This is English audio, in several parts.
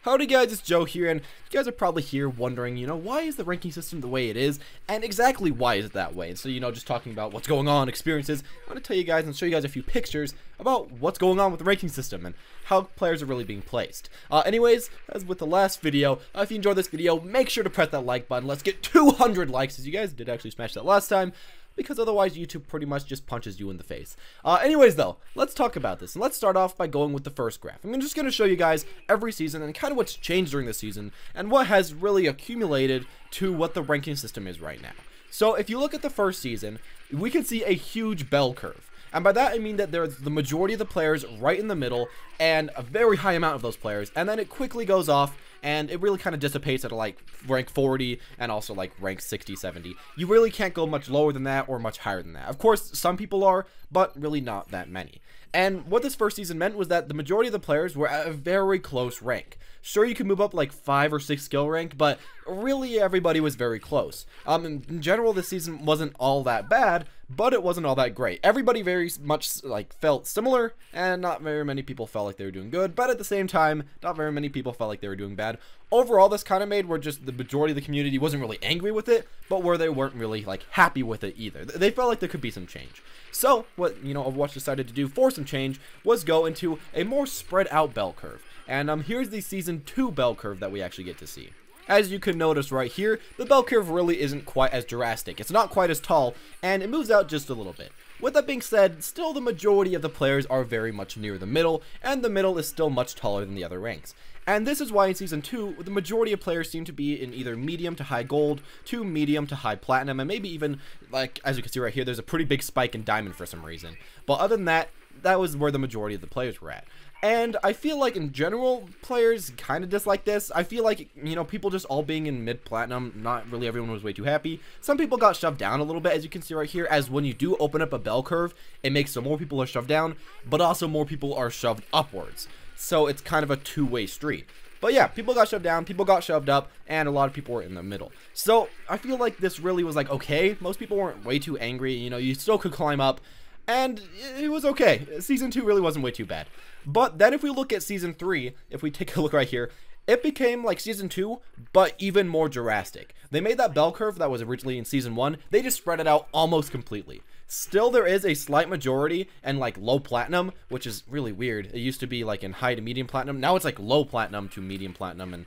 Howdy guys, it's Joe here, and you guys are probably here wondering, why is the ranking system the way it is, and exactly why is it that way? And so, just talking about what's going on, experiences, I want to tell you guys and show you guys a few pictures about what's going on with the ranking system and how players are really being placed. Anyways, as with the last video, if you enjoyed this video, make sure to press that like button. Let's get 200 likes, as you guys did actually smash that last time, because otherwise YouTube pretty much just punches you in the face. Anyways though, let's talk about this, and let's start off by going with the first graph. I'm just going to show you guys every season and kind of what's changed during the season and what has really accumulated to what the ranking system is right now. So if you look at the first season, we can see a huge bell curve. And by that I mean that there's the majority of the players right in the middle and a very high amount of those players, and then it quickly goes off and it really kind of dissipates at like rank 40 and also like rank 60, 70. You really can't go much lower than that or much higher than that. Of course, some people are, but really not that many. And what this first season meant was that the majority of the players were at a very close rank. Sure, you could move up like 5 or 6 skill rank, but really everybody was very close. In general, this season wasn't all that bad, but it wasn't all that great. Everybody very much like felt similar, and not very many people felt like they were doing good, but at the same time, not very many people felt like they were doing bad. Overall, this kind of made where just the majority of the community wasn't really angry with it, but where they weren't really like happy with it either. They felt like there could be some change. So what Overwatch decided to do for some change was go into a more spread out bell curve. And here's the season 2 bell curve that we actually get to see. As you can notice right here, the bell curve really isn't quite as drastic. It's not quite as tall, and it moves out just a little bit. With that being said, still the majority of the players are very much near the middle, and the middle is still much taller than the other ranks. And this is why in Season 2, the majority of players seem to be in either medium to high gold, to medium to high platinum, and maybe even, like, as you can see right here, there's a pretty big spike in diamond for some reason. But other than that, that was where the majority of the players were at. And I feel like in general, players kind of dislike this. I feel like, people just all being in mid-platinum, not really everyone was way too happy. Some people got shoved down a little bit, as you can see right here, as when you do open up a bell curve, it makes so more people are shoved down, but also more people are shoved upwards. So it's kind of a two-way street. But yeah, people got shoved down, people got shoved up, and a lot of people were in the middle. So I feel like this really was like, okay, most people weren't way too angry, you still could climb up, and it was okay. Season 2 really wasn't way too bad. But then if we look at Season 3, if we take a look right here, it became like Season 2, but even more drastic. They made that bell curve that was originally in Season 1, they just spread it out almost completely. Still, there is a slight majority and like low platinum, which is really weird. It used to be like in high to medium platinum. Now it's like low platinum to medium platinum, and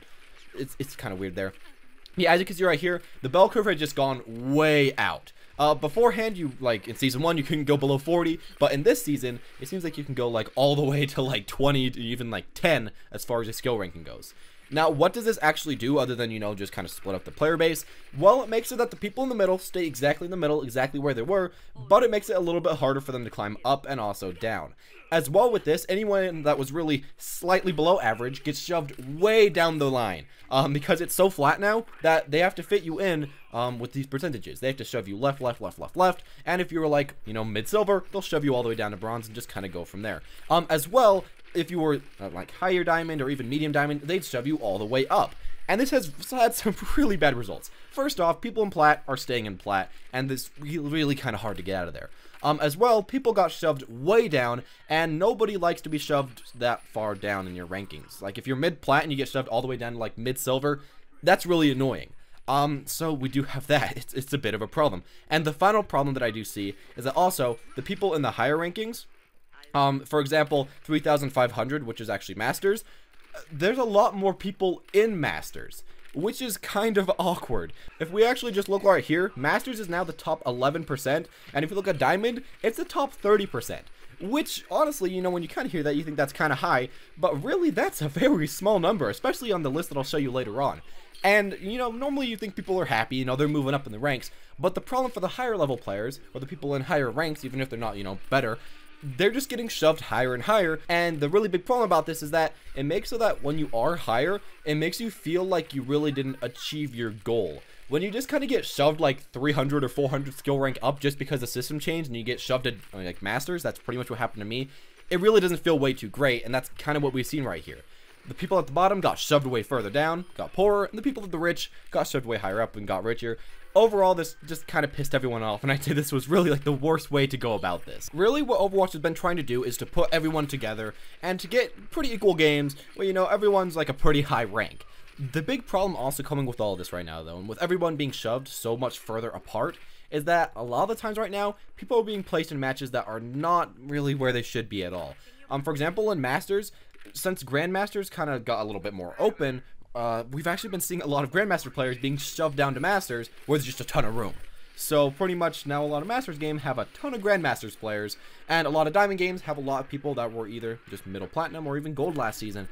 it's kind of weird there. Yeah, as you can see right here, the bell curve had just gone way out. Beforehand, in Season 1, you couldn't go below 40, but in this season, it seems like you can go, like, all the way to, like, 20 to even, like, 10 as far as your skill ranking goes. Now, what does this actually do other than, just kind of split up the player base? Well, it makes it that the people in the middle stay exactly in the middle, exactly where they were, but it makes it a little bit harder for them to climb up and also down. As well with this, anyone that was really slightly below average gets shoved way down the line, because it's so flat now that they have to fit you in with these percentages. They have to shove you left, left, left, left, left, and if you were like, mid-silver, they'll shove you all the way down to bronze and just kind of go from there. As well, if you were like higher diamond or even medium diamond, they'd shove you all the way up. And this has had some really bad results. First off, people in plat are staying in plat, and it's really kind of hard to get out of there. As well, people got shoved way down, and nobody likes to be shoved that far down in your rankings. Like, if you're mid-plat and you get shoved all the way down to, like, mid-silver, that's really annoying. So we do have that. It's a bit of a problem. And the final problem that I do see is that also, the people in the higher rankings, for example, 3,500, which is actually Masters, there's a lot more people in Masters, which is kind of awkward. If we actually just look right here, Masters is now the top 11%, and if you look at Diamond, it's the top 30%. Which, honestly, when you kind of hear that, you think that's kind of high, but really, that's a very small number, especially on the list that I'll show you later on. And, normally you think people are happy, they're moving up in the ranks, but the problem for the higher level players, or the people in higher ranks, even if they're not, better, they're just getting shoved higher and higher. And the really big problem about this is that it makes so that when you are higher, it makes you feel like you really didn't achieve your goal. When you just kind of get shoved like 300 or 400 skill rank up just because the system changed and you get shoved at like Masters, that's pretty much what happened to me. It really doesn't feel way too great, and that's kind of what we've seen right here. The people at the bottom got shoved way further down, got poorer, and the people at the rich got shoved way higher up and got richer. Overall, this just kind of pissed everyone off, and I'd say this was really like the worst way to go about this. Really, what Overwatch has been trying to do is to put everyone together and to get pretty equal games where, you know, everyone's like a pretty high rank. The big problem also coming with all of this right now, though, and with everyone being shoved so much further apart, is that a lot of the times right now, people are being placed in matches that are not really where they should be at all. For example, in Masters, since Grandmasters kind of got a little bit more open, we've actually been seeing a lot of Grandmaster players being shoved down to Masters where there's just a ton of room. So pretty much now a lot of Masters games have a ton of Grandmasters players, and a lot of Diamond games have a lot of people that were either just middle platinum or even gold last season.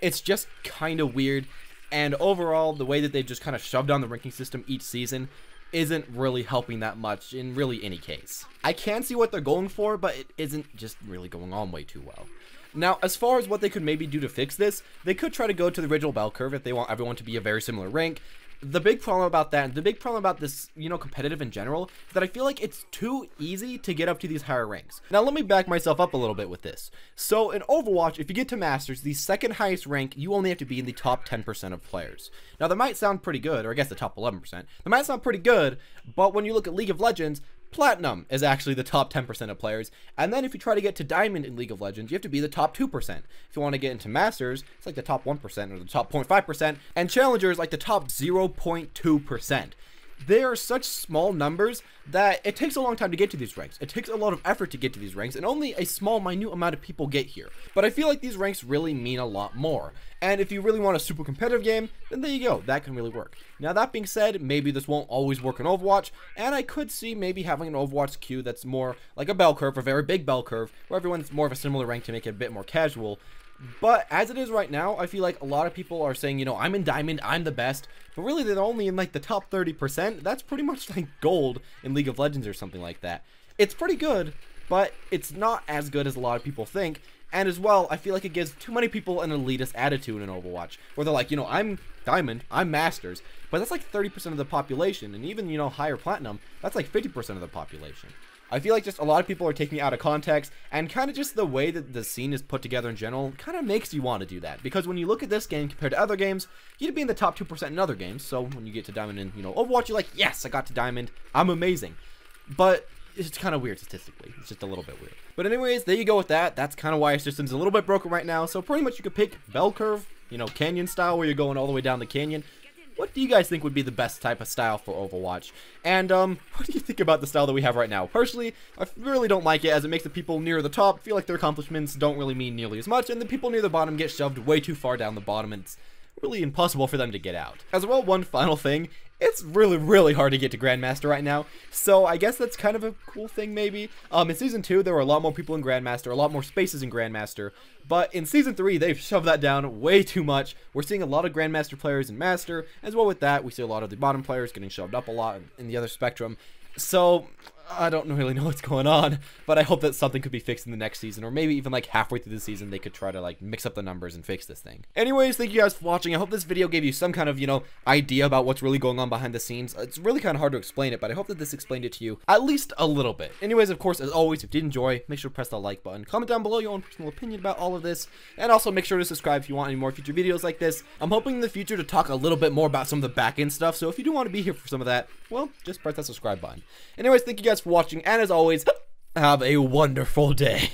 It's just kind of weird, and overall, the way that they've just kind of shoved down the ranking system each season isn't really helping that much in really any case. I can see what they're going for, but it isn't just really going on way too well. Now, as far as what they could maybe do to fix this, they could try to go to the original bell curve if they want everyone to be a very similar rank. The big problem about that, and the big problem about this, you know, competitive in general, is that I feel like it's too easy to get up to these higher ranks. Now, let me back myself up a little bit with this. So, in Overwatch, if you get to Masters, the second highest rank, you only have to be in the top 10% of players. Now, that might sound pretty good, or I guess the top 11%. That might sound pretty good, but when you look at League of Legends, Platinum is actually the top 10% of players, and then if you try to get to Diamond in League of Legends, you have to be the top 2%. If you want to get into Masters, it's like the top 1% or the top 0.5%, and Challenger is like the top 0.2%. They are such small numbers that it takes a long time to get to these ranks. It takes a lot of effort to get to these ranks, and only a small, minute amount of people get here. But I feel like these ranks really mean a lot more. And if you really want a super competitive game, then there you go. That can really work. Now, that being said, maybe this won't always work in Overwatch, and I could see maybe having an Overwatch queue that's more like a bell curve, a very big bell curve, where everyone's more of a similar rank to make it a bit more casual. But as it is right now, I feel like a lot of people are saying, you know, I'm in Diamond, I'm the best, but really they're only in like the top 30%. That's pretty much like gold in League of Legends or something like that. It's pretty good, but it's not as good as a lot of people think. And as well, I feel like it gives too many people an elitist attitude in Overwatch, where they're like, you know, I'm Diamond, I'm Masters, but that's like 30% of the population, and even, you know, higher Platinum, that's like 50% of the population. I feel like just a lot of people are taking it out of context, and kind of just the way that the scene is put together in general kind of makes you want to do that. Because when you look at this game compared to other games, you'd be in the top 2% in other games. So when you get to Diamond in, you know, Overwatch, you're like, yes, I got to Diamond. I'm amazing. But it's kind of weird statistically. It's just a little bit weird. But anyways, there you go with that. That's kind of why our system's a little bit broken right now. So pretty much you could pick bell curve, you know, canyon style, where you're going all the way down the canyon. What do you guys think would be the best type of style for Overwatch? And, what do you think about the style that we have right now? Personally, I really don't like it, as it makes the people near the top feel like their accomplishments don't really mean nearly as much, and the people near the bottom get shoved way too far down the bottom, and it's really impossible for them to get out. As well, one final thing, it's really hard to get to Grandmaster right now, so I guess that's kind of a cool thing maybe. In Season 2, there were a lot more people in Grandmaster, a lot more spaces in Grandmaster, but in Season 3, they've shoved that down way too much. We're seeing a lot of Grandmaster players in Master, as well with that, we see a lot of the bottom players getting shoved up a lot in the other spectrum. So, I don't really know what's going on, but I hope that something could be fixed in the next season, or maybe even like halfway through the season they could try to like mix up the numbers and fix this thing. Anyways, thank you guys for watching. I hope this video gave you some kind of, you know, idea about what's really going on behind the scenes. It's really kind of hard to explain it, but I hope that this explained it to you at least a little bit. Anyways, of course, as always, if you did enjoy, make sure to press that like button. Comment down below your own personal opinion about all of this, and also make sure to subscribe if you want any more future videos like this. I'm hoping in the future to talk a little bit more about some of the back-end stuff, so if you do want to be here for some of that, well, just press that subscribe button. Anyways, thank you guys for watching, and as always, have a wonderful day.